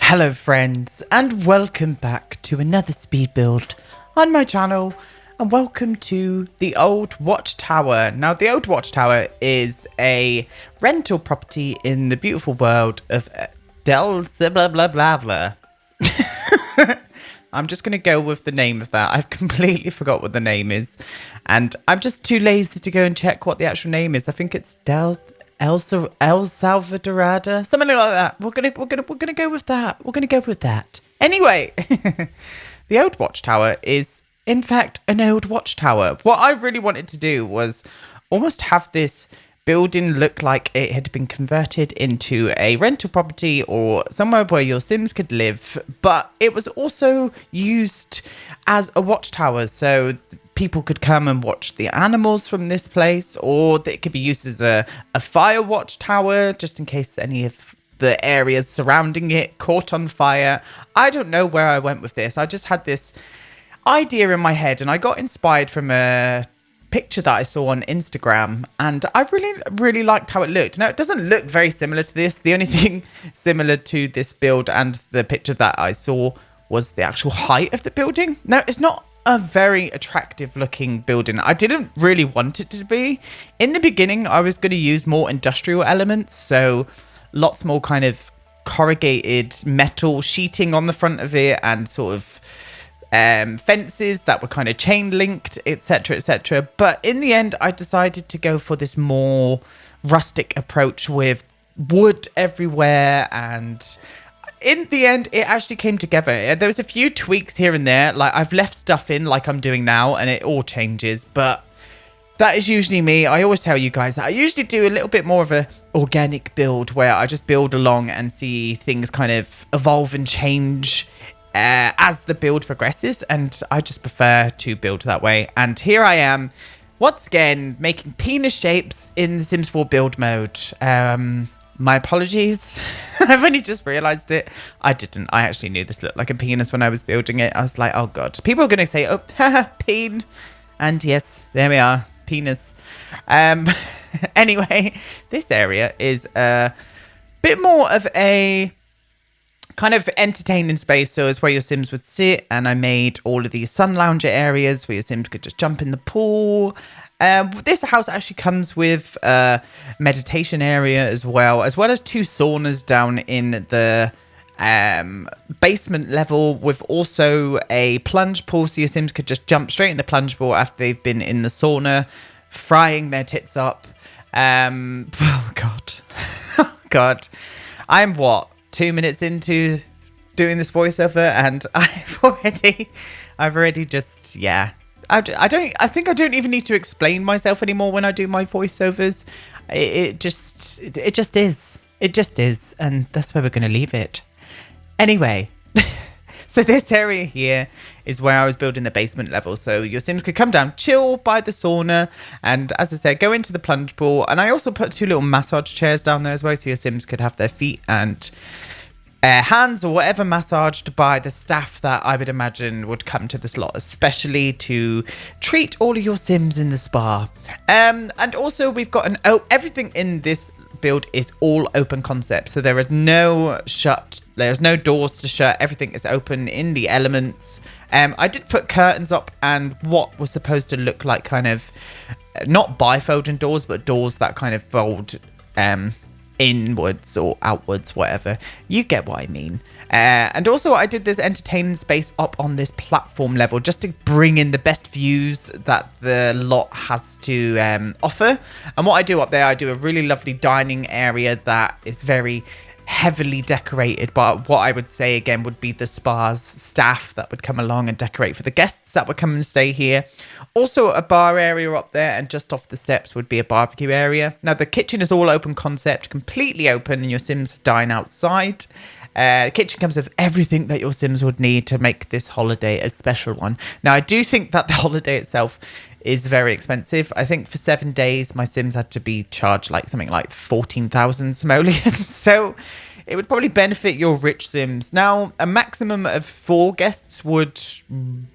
Hello friends, and welcome back to another speed build on my channel, and welcome to the Old Watchtower. Now, the Old Watchtower is a rental property in the beautiful world of Del blah blah blah blah. I'm just going to go with the name of that. I've completely forgot what the name is, and I'm just too lazy to go and check what the actual name is. I think it's El Salvadorada, something like that. We're gonna go with that. We're gonna go with that. Anyway, the Old Watchtower is in fact an old watchtower. What I really wanted to do was almost have this building look like it had been converted into a rental property or somewhere where your Sims could live, but it was also used as a watchtower, so people could come and watch the animals from this place, or it could be used as a fire watchtower, just in case any of the areas surrounding it caught on fire. I don't know where I went with this. I just had this idea in my head, and I got inspired from a picture that I saw on Instagram, and I really liked how it looked. Now, it doesn't look very similar to this. The only thing similar to this build and the picture that I saw was the actual height of the building. Now, it's not a very attractive looking building. I didn't really want it to be. In the beginning, I was going to use more industrial elements, so lots more kind of corrugated metal sheeting on the front of it, and sort of fences that were kind of chain linked, etc, etc. But in the end, I decided to go for this more rustic approach with wood everywhere, and in the end, it actually came together. There was a few tweaks here and there, like I've left stuff in like I'm doing now, and it all changes, but that is usually me. I always tell you guys that I usually do a little bit more of a organic build, where I just build along and see things kind of evolve and change as the build progresses, and I just prefer to build that way. And here I am, once again, making penis shapes in the Sims 4 build mode. My apologies. I've only just realized it. I didn't. I actually knew this looked like a penis when I was building it. I was like, oh god. People are going to say, oh, peen. And yes, there we are. Penis. Anyway, this area is a bit more of a kind of entertaining space, so it's where your Sims would sit, and I made all of these sun lounger areas where your Sims could just jump in the pool. This house actually comes with a meditation area as well as 2 saunas down in the basement level, with also a plunge pool, so your Sims could just jump straight in the plunge pool after they've been in the sauna, frying their tits up. Oh god. Oh god. I'm 2 minutes into doing this voiceover, and I've already just, yeah. I think I don't even need to explain myself anymore when I do my voiceovers. It just is. It just is. And that's where we're going to leave it. Anyway, so this area here is where I was building the basement level. So your Sims could come down, chill by the sauna, and as I said, go into the plunge pool. And I also put 2 little massage chairs down there as well, so your Sims could have their feet and hands or whatever massaged by the staff that I would imagine would come to this lot, especially to treat all of your Sims in the spa. And also we've got everything in this build is all open concept, so there's no doors to shut. Everything is open in the elements. I did put curtains up and what was supposed to look like kind of not bifolding doors, but doors that kind of fold inwards or outwards, whatever. You get what I mean. And also I did this entertainment space up on this platform level just to bring in the best views that the lot has to offer. And what I do up there, I do a really lovely dining area that is very heavily decorated, but what I would say again would be the spa's staff that would come along and decorate for the guests that would come and stay here. Also a bar area up there, and just off the steps would be a barbecue area. Now the kitchen is all open concept, completely open, and your Sims dine outside. The kitchen comes with everything that your Sims would need to make this holiday a special one. Now I do think that the holiday itself is very expensive. I think for 7 days my Sims had to be charged like something like 14,000 simoleons. So it would probably benefit your rich Sims. Now, a maximum of 4 guests would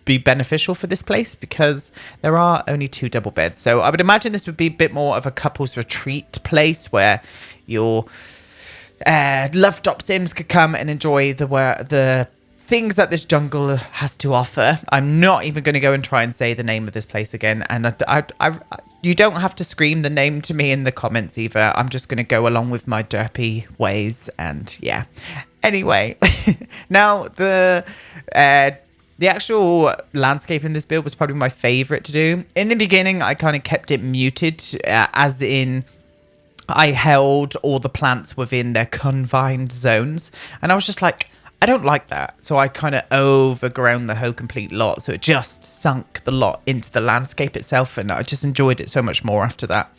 be beneficial for this place because there are only 2 double beds. So I would imagine this would be a bit more of a couple's retreat place where your love-top Sims could come and enjoy the things that this jungle has to offer. I'm not even going to go and try and say the name of this place again. And you don't have to scream the name to me in the comments either. I'm just going to go along with my derpy ways. And yeah. Anyway, now the actual landscape in this build was probably my favorite to do. In the beginning, I kind of kept it muted, as in I held all the plants within their confined zones. And I was just like, I don't like that. So I kind of overgrown the whole complete lot. So it just sunk the lot into the landscape itself. And I just enjoyed it so much more after that.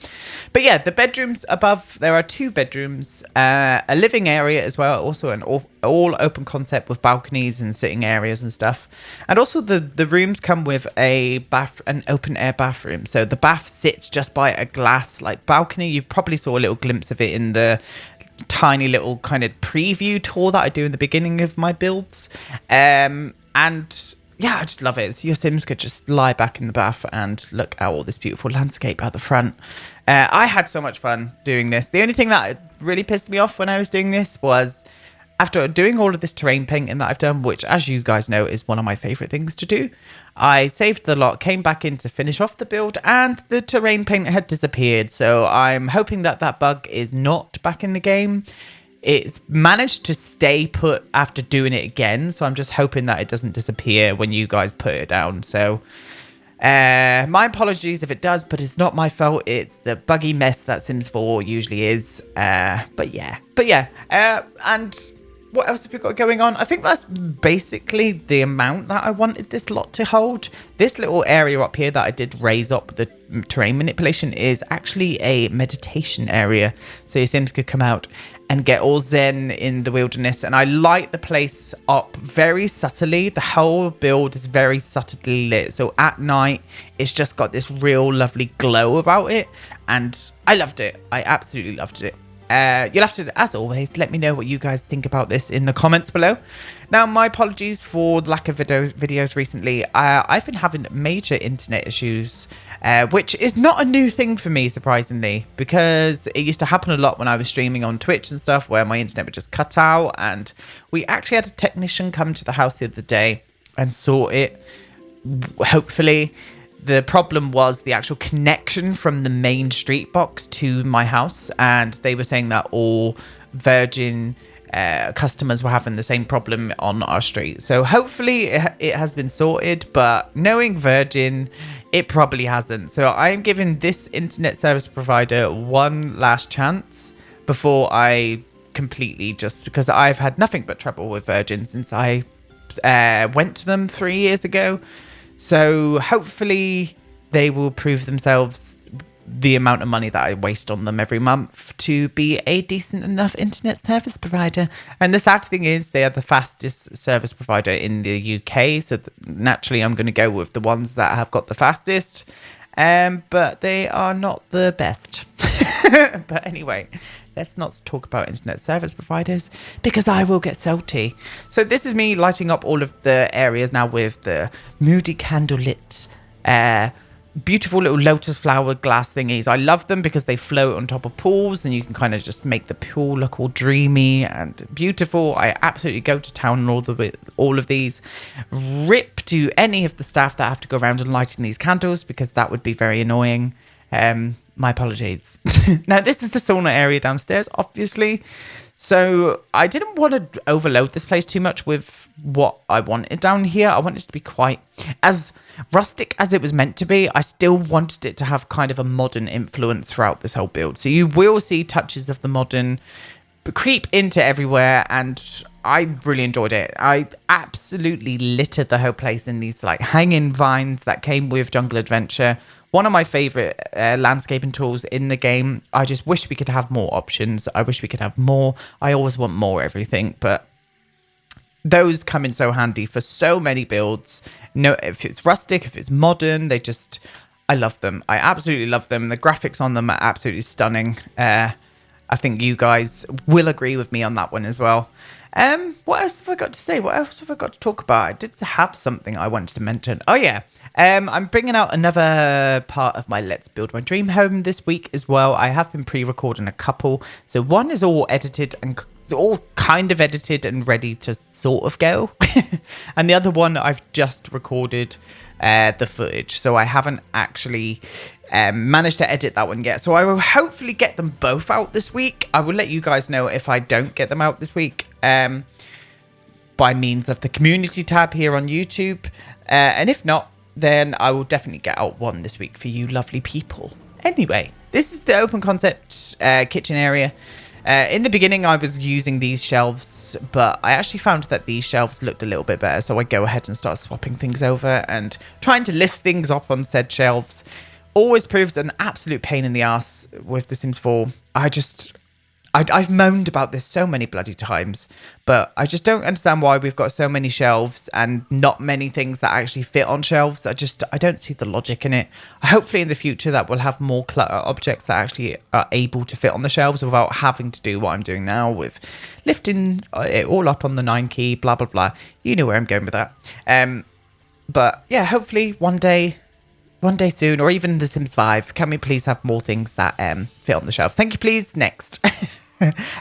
But yeah, the bedrooms above, there are 2 bedrooms, a living area as well. Also an all open concept with balconies and sitting areas and stuff. And also the rooms come with an open air bathroom. So the bath sits just by a glass like balcony. You probably saw a little glimpse of it in the tiny little kind of preview tour that I do in the beginning of my builds. And yeah, I just love it. So your Sims could just lie back in the bath and look at all this beautiful landscape out the front. I had so much fun doing this. The only thing that really pissed me off when I was doing this was after doing all of this terrain painting that I've done, which as you guys know is one of my favorite things to do, I saved the lot, came back in to finish off the build, and the terrain paint had disappeared. So I'm hoping that that bug is not back in the game. It's managed to stay put after doing it again. So I'm just hoping that it doesn't disappear when you guys put it down. So my apologies if it does, but it's not my fault. It's the buggy mess that Sims 4 usually is. But yeah. And what else have we got going on? I think that's basically the amount that I wanted this lot to hold. This little area up here that I did raise up the terrain manipulation is actually a meditation area. So your Sims could come out and get all zen in the wilderness. And I light the place up very subtly. The whole build is very subtly lit. So at night, it's just got this real lovely glow about it. And I loved it. I absolutely loved it. You'll have to, as always, let me know what you guys think about this in the comments below. Now, my apologies for the lack of videos recently. I've been having major internet issues, which is not a new thing for me, surprisingly, because it used to happen a lot when I was streaming on Twitch and stuff, where my internet would just cut out. And we actually had a technician come to the house the other day and sort it, hopefully. The problem was the actual connection from the main street box to my house. And they were saying that all Virgin customers were having the same problem on our street. So hopefully it has been sorted. But knowing Virgin, it probably hasn't. So I am giving this internet service provider one last chance before I completely just... Because I've had nothing but trouble with Virgin since I went to them 3 years ago. So hopefully they will prove themselves the amount of money that I waste on them every month to be a decent enough internet service provider. And the sad thing is they are the fastest service provider in the UK. So naturally I'm going to go with the ones that have got the fastest. But they are not the best. But anyway, let's not talk about internet service providers because I will get salty. So this is me lighting up all of the areas now with the moody candlelit, beautiful little lotus flower glass thingies. I love them because they float on top of pools and you can kind of just make the pool look all dreamy and beautiful. I absolutely go to town on all of these. Rip to any of the staff that have to go around and lighting these candles because that would be very annoying. My apologies. Now, this is the sauna area downstairs, obviously. So I didn't want to overload this place too much with what I wanted down here. I wanted it to be quite as rustic as it was meant to be. I still wanted it to have kind of a modern influence throughout this whole build. So you will see touches of the modern creep into everywhere, and I really enjoyed it. I absolutely littered the whole place in these like hanging vines that came with Jungle Adventure. One of my favorite landscaping tools in the game. I just wish we could have more options. I wish we could have more. I always want more everything, but those come in so handy for so many builds. No, if it's rustic, if it's modern, I love them. I absolutely love them. The graphics on them are absolutely stunning. I think you guys will agree with me on that one as well. What else have I got to say? What else have I got to talk about? I did have something I wanted to mention. Oh yeah. I'm bringing out another part of my Let's Build My Dream Home this week as well. I have been pre-recording a couple. So one is all edited and all kind of edited and ready to sort of go. And the other one, I've just recorded the footage. So I haven't actually managed to edit that one yet. So I will hopefully get them both out this week. I will let you guys know if I don't get them out this week by means of the community tab here on YouTube. And if not, then I will definitely get out one this week for you lovely people. Anyway, this is the open concept kitchen area. In the beginning, I was using these shelves, but I actually found that these shelves looked a little bit better. So I go ahead and start swapping things over, and trying to lift things up on said shelves always proves an absolute pain in the ass with The Sims 4. I've moaned about this so many bloody times, but I just don't understand why we've got so many shelves and not many things that actually fit on shelves. I don't see the logic in it. Hopefully in the future that we'll have more clutter objects that actually are able to fit on the shelves without having to do what I'm doing now with lifting it all up on the 9 key, blah, blah, blah. You know where I'm going with that. But yeah, hopefully one day soon, or even The Sims 5, can we please have more things that fit on the shelves? Thank you, please. Next.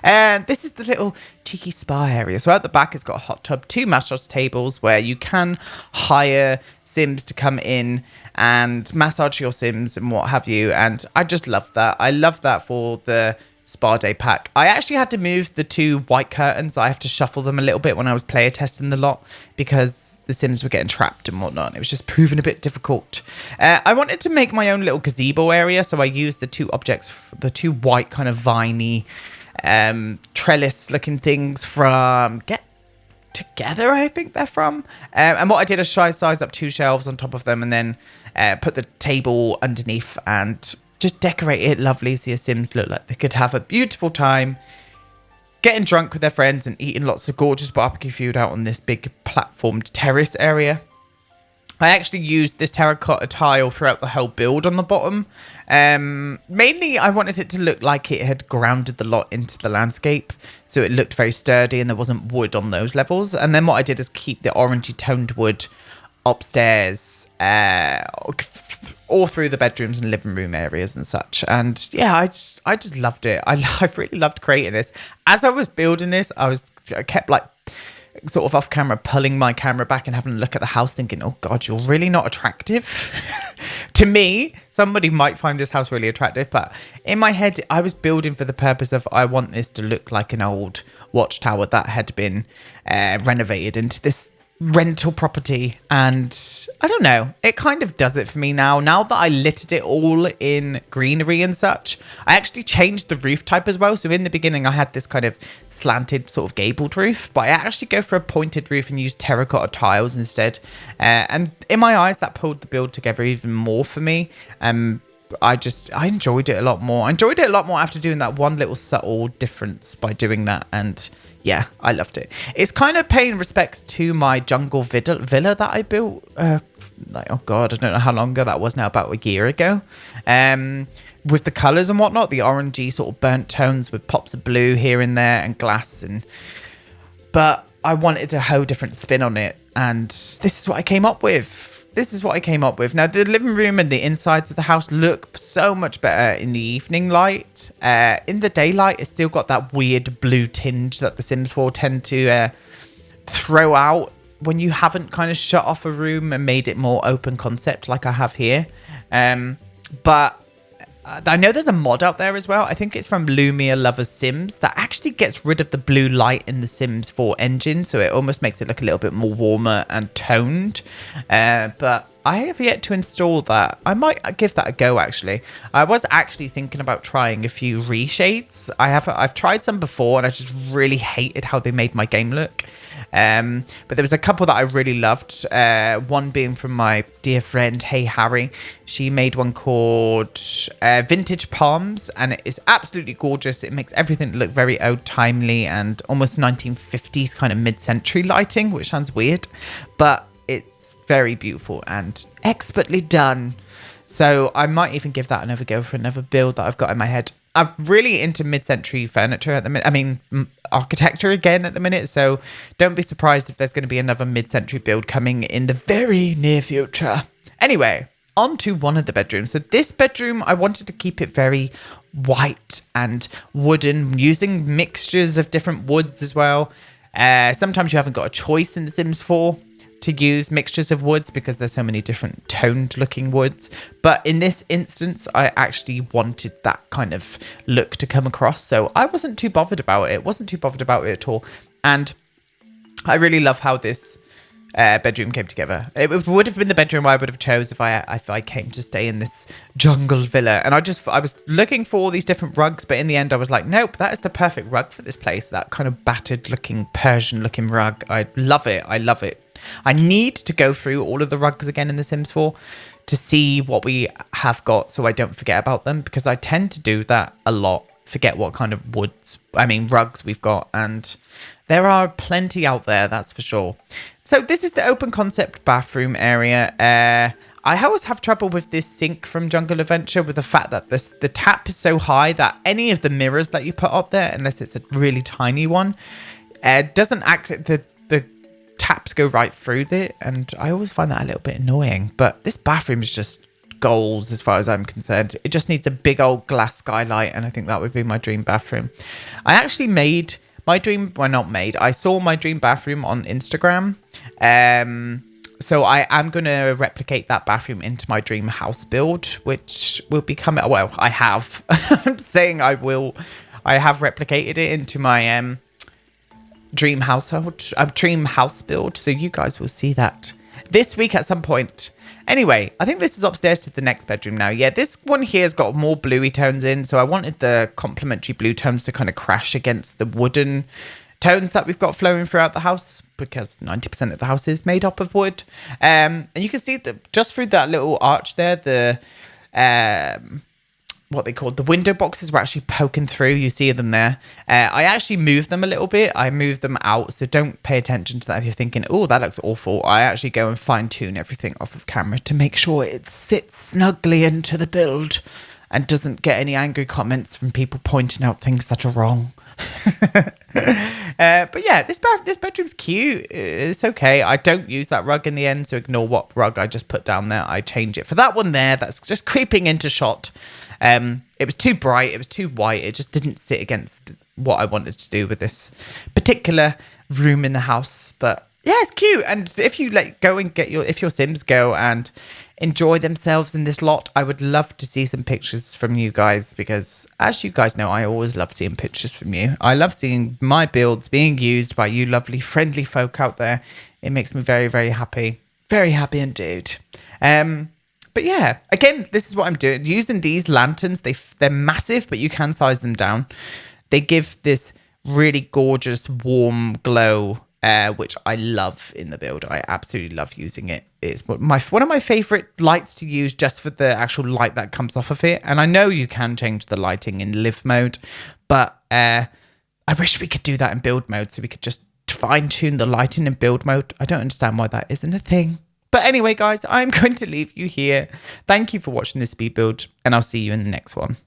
And this is the little Tiki Spa area. So at the back, it's got a hot tub, 2 massage tables where you can hire Sims to come in and massage your Sims and what have you. And I just love that. I love that for the spa day pack. I actually had to move the 2 white curtains. I have to shuffle them a little bit when I was player testing the lot because the Sims were getting trapped and whatnot. It was just proving a bit difficult. I wanted to make my own little gazebo area, so I used the 2 objects, the 2 white kind of viney trellis looking things from Get Together, I think they're from. And what I did is size up 2 shelves on top of them, and then put the table underneath and just decorate it lovely so your Sims look like they could have a beautiful time getting drunk with their friends and eating lots of gorgeous barbecue food out on this big platformed terrace area. I actually used this terracotta tile throughout the whole build on the bottom. Mainly, I wanted it to look like it had grounded the lot into the landscape, so it looked very sturdy and there wasn't wood on those levels. And then what I did is keep the orangey toned wood upstairs, all through the bedrooms and living room areas and such. And yeah, I just loved it. I've really loved creating this. As I was building this, I kept like sort of off camera pulling my camera back and having a look at the house thinking, oh god, you're really not attractive. To me, somebody might find this house really attractive, but in my head I was building for the purpose of I want this to look like an old watchtower that had been renovated into this rental property. And I don't know, it kind of does it for me now that I littered it all in greenery and such. I actually changed the roof type as well. So in the beginning I had this kind of slanted sort of gabled roof, but I actually go for a pointed roof and use terracotta tiles instead, and in my eyes that pulled the build together even more for me. I enjoyed it a lot more. I enjoyed it a lot more after doing that one little subtle difference by doing that. And yeah, I loved it. It's kind of paying respects to my jungle villa that I built. Oh god, I don't know how long ago that was now, about a year ago. With the colours and whatnot, the orangey sort of burnt tones with pops of blue here and there and glass. But I wanted a whole different spin on it. And this is what I came up with. Now, the living room and the insides of the house look so much better in the evening light. In the daylight, it's still got that weird blue tinge that the Sims 4 tend to throw out when you haven't kind of shut off a room and made it more open concept like I have here. But I know there's a mod out there as well. I think it's from Lumia Lovers Sims that actually gets rid of the blue light in the Sims 4 engine, so it almost makes it look a little bit more warmer and toned. But I have yet to install that. I might give that a go, actually. I was actually thinking about trying a few reshades. I've tried some before and I just really hated how they made my game look. But there was a couple that I really loved. One being from my dear friend Hey Harry. She made one called Vintage Palms, and it is absolutely gorgeous. It makes everything look very old-timely and almost 1950s kind of mid-century lighting, which sounds weird, but it's very beautiful and expertly done. So I might even give that another go for another build that I've got in my head. I'm really into mid-century furniture at the minute. I mean, architecture again at the minute. So don't be surprised if there's going to be another mid-century build coming in the very near future. Anyway, on to one of the bedrooms. So this bedroom, I wanted to keep it very white and wooden, using mixtures of different woods as well. Sometimes you haven't got a choice in The Sims 4 to use mixtures of woods because there's so many different toned looking woods. But in this instance, I actually wanted that kind of look to come across. So I wasn't too bothered about it. Wasn't too bothered about it at all. And I really love how this bedroom came together. It would have been the bedroom I would have chose if I came to stay in this jungle villa. And I was looking for all these different rugs, but in the end I was like, nope, that is the perfect rug for this place. That kind of battered looking Persian looking rug. I love it. I love it. I need to go through all of the rugs again in The Sims 4 to see what we have got so I don't forget about them, because I tend to do that a lot. Forget what kind of rugs we've got, and there are plenty out there, that's for sure. So this is the open concept bathroom area. I always have trouble with this sink from Jungle Adventure with the fact that the tap is so high that any of the mirrors that you put up there, unless it's a really tiny one, doesn't act, the taps go right through it, and I always find that a little bit annoying. But this bathroom is just goals as far as I'm concerned. It just needs a big old glass skylight, and I think that would be my dream bathroom. I actually made my dream, well, not made, I saw my dream bathroom on Instagram. So I am going to replicate that bathroom into my dream house build, which will be coming, well, I have. I'm saying I will. I have replicated it into my dream house build, so you guys will see that this week at some point. Anyway, I think this is upstairs to the next bedroom now. Yeah, this one here has got more bluey tones in, so I wanted the complementary blue tones to kind of crash against the wooden tones that we've got flowing throughout the house, because 90% of the house is made up of wood. And you can see that just through that little arch there, the what they call the window boxes were actually poking through. You see them there. I actually moved them a little bit. I moved them out, so don't pay attention to that if you're thinking, oh, that looks awful. I actually go and fine tune everything off of camera to make sure it sits snugly into the build and doesn't get any angry comments from people pointing out things that are wrong. But yeah, this bedroom's cute. It's okay. I don't use that rug in the end, so ignore what rug I just put down there. I change it for that one there that's just creeping into shot. It was too bright, it was too white, it just didn't sit against what I wanted to do with this particular room in the house. But yeah, it's cute. And if you go and if your Sims go and enjoy themselves in this lot, I would love to see some pictures from you guys, because as you guys know, I always love seeing pictures from you. I love seeing my builds being used by you lovely, friendly folk out there. It makes me very, very happy. Very happy indeed. But yeah, again, this is what I'm doing. Using these lanterns, they're massive, but you can size them down. They give this really gorgeous, warm glow, which I love in the build. I absolutely love using it. It's one of my favorite lights to use, just for the actual light that comes off of it. And I know you can change the lighting in live mode, but I wish we could do that in build mode, so we could just fine tune the lighting in build mode. I don't understand why that isn't a thing. But anyway, guys, I'm going to leave you here. Thank you for watching this speed build, and I'll see you in the next one.